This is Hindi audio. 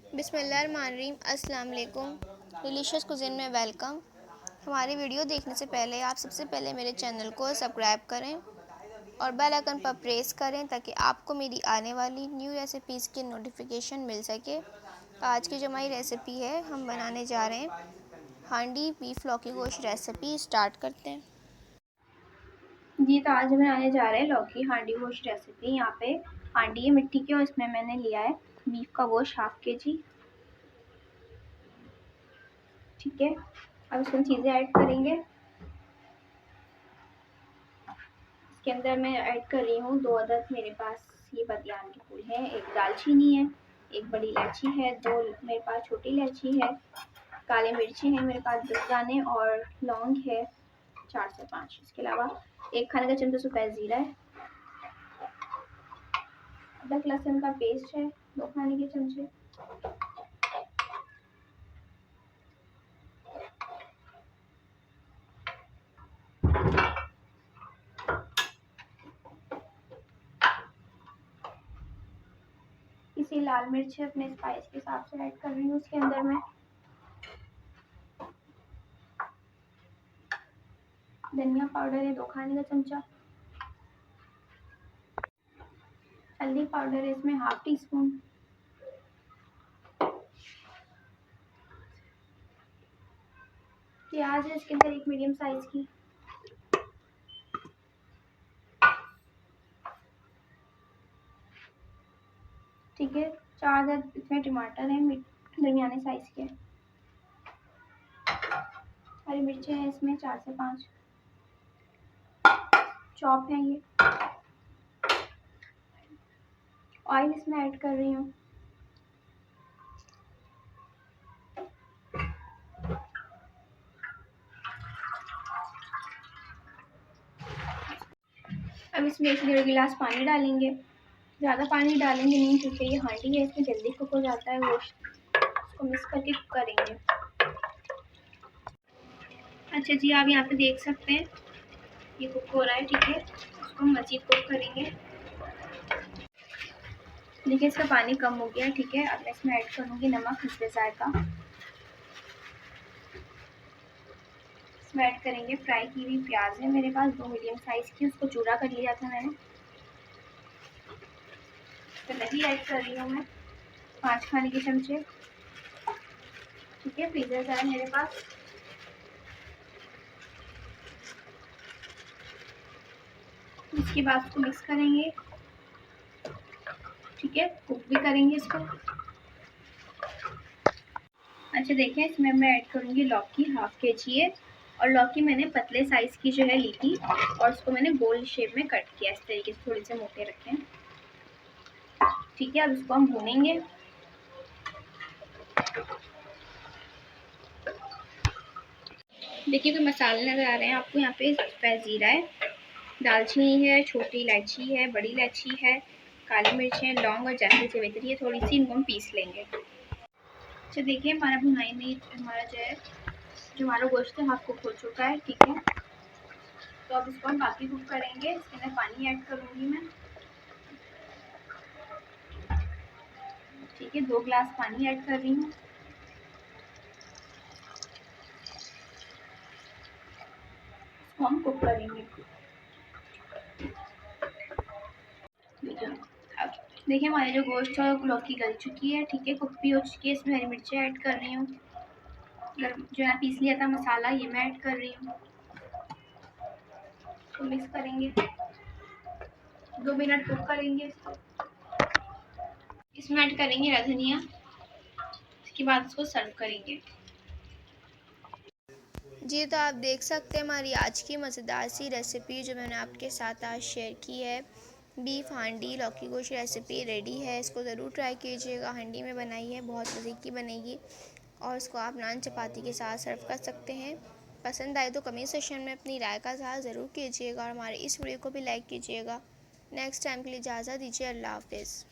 बिस्मिल्लाहिर्रहमानिर्रहीम। अस्सलाम वालेकुम। डिलीशियस कुज़ीन में वेलकम। हमारी वीडियो देखने से पहले आप सबसे पहले मेरे चैनल को सब्सक्राइब करें और बेल आइकन पर प्रेस करें ताकि आपको मेरी आने वाली न्यू रेसिपीज़ की नोटिफिकेशन मिल सके। तो आज की जो हमारी रेसिपी है, हम बनाने जा रहे हैं हांडी बीफ लौकी गोश्त रेसिपी। स्टार्ट करते हैं जी। तो आज हम बनाने जा रहे हैं लौकी हांडी गोश्त रेसिपी। यहाँ पे हांडी है मिट्टी की और इसमें मैंने लिया है बीफ का गोश्त 1/2 kg। ठीक है, अब इसमें चीज़ें ऐड करेंगे। इसके अंदर मैं ऐड कर रही हूँ 2 अदद मेरे पास ये बदियान के फूल हैं, 1 दालचीनी है, 1 बड़ी इलायची है, 2 मेरे पास छोटी इलायची है, काली मिर्ची है मेरे पास 10 दाने और लौंग है 4 से 5। इसके अलावा 1 खाने का चमचा सफ़ेद ज़ीरा है, अदरक लहसुन का पेस्ट है 2 खाने के चमचे, इसी लाल मिर्च अपने स्पाइस के हिसाब से ऐड कर रही हूँ उसके अंदर मैं। धनिया पाउडर है 2 खाने का चमचा, हल्दी पाउडर है इसमें 1/2 टीस्पून, प्याज है इसके अंदर 1 मीडियम साइज की, ठीक है, 4 अदद इसमें टमाटर है दरमियाने साइज के, हरी मिर्चें हैं इसमें 4 से 5 चॉप है ये। ऑयल इसमें ऐड कर रही हूँ। अब इसमें 1 डेढ़ गिलास पानी डालेंगे। ज़्यादा पानी डालेंगे नहीं क्योंकि ये हांडी है, इसमें जल्दी कुक हो जाता है गोश्त। इसको मिक्स करके कुक करेंगे। अच्छा जी, आप यहाँ पे देख सकते हैं ये कुक हो रहा है, ठीक है। इसको मज़ीद कुक करेंगे। देखिए इसका पानी कम हो गया है, ठीक है। अब मैं इसमें ऐड करूँगी नमक हस्बे जायका। इसमें ऐड करेंगे फ्राई की हुई प्याज है मेरे पास 2 मीडियम साइज़ की, उसको चूरा कर लिया था मैंने। तो दही ऐड कर रही हूँ मैं 5 खाने के चमचे, ठीक है। पिज़्ज़ा जार मेरे पास, इसके बाद इसको मिक्स करेंगे, ठीक है। कुक भी करेंगे इसको। अच्छा देखिए, इसमें मैं ऐड करूँगी लौकी 1/2 kg है और लौकी मैंने पतले साइज़ की जो है ली थी और उसको मैंने गोल शेप में कट किया इस तरीके से, थोड़े से मोटे रखे हैं, ठीक है। अब इसको हम भूनेंगे। देखिए कोई मसाले नज़र आ रहे हैं आपको, यहाँ पे सफ़ेद ज़ीरा है, दालचीनी है, छोटी इलायची है, बड़ी इलायची है, काली मिर्च है, लौंग और जायफल जावित्री है थोड़ी सी, इनको हम पीस लेंगे। अच्छा देखिए हमारा भुनाई में हमारा जो हमारा गोश्त है हाफ कुक हो चुका है, ठीक है। तो अब इसको हम बाकी कुक करेंगे। इसके अंदर पानी ऐड करूँगी मैं, ठीक है। 2 गिलास पानी ऐड कर रही हूँ। इसको हम कुक करेंगे। अब देखिए हमारे जो गोश्त और लौकी गल चुकी है, ठीक है, कुक भी हो चुकी है। इसमें हरी मिर्चें ऐड कर रही हूँ, जो है पीस लिया था मसाला ये मैं ऐड कर रही हूँ। तो मिक्स करेंगे, 2 मिनट कुक करेंगे इसको। इसमें ऐड करेंगे हरा धनिया, इसके बाद इसको सर्व करेंगे जी। तो आप देख सकते हैं हमारी आज की मज़ेदार सी रेसिपी जो मैंने आपके साथ आज शेयर की है। बीफ हांडी लौकी गोश्त रेसिपी रेडी है, इसको ज़रूर ट्राई कीजिएगा। हांडी में बनाई है, बहुत मज़े की बनेगी और इसको आप नान चपाती के साथ सर्व कर सकते हैं। पसंद आए तो कमेंट सेक्शन में अपनी राय का इज़हार ज़रूर कीजिएगा और हमारे इस वीडियो को भी लाइक कीजिएगा। नेक्स्ट टाइम के लिए इजाज़त दीजिए। अल्लाह हाफ़िज़।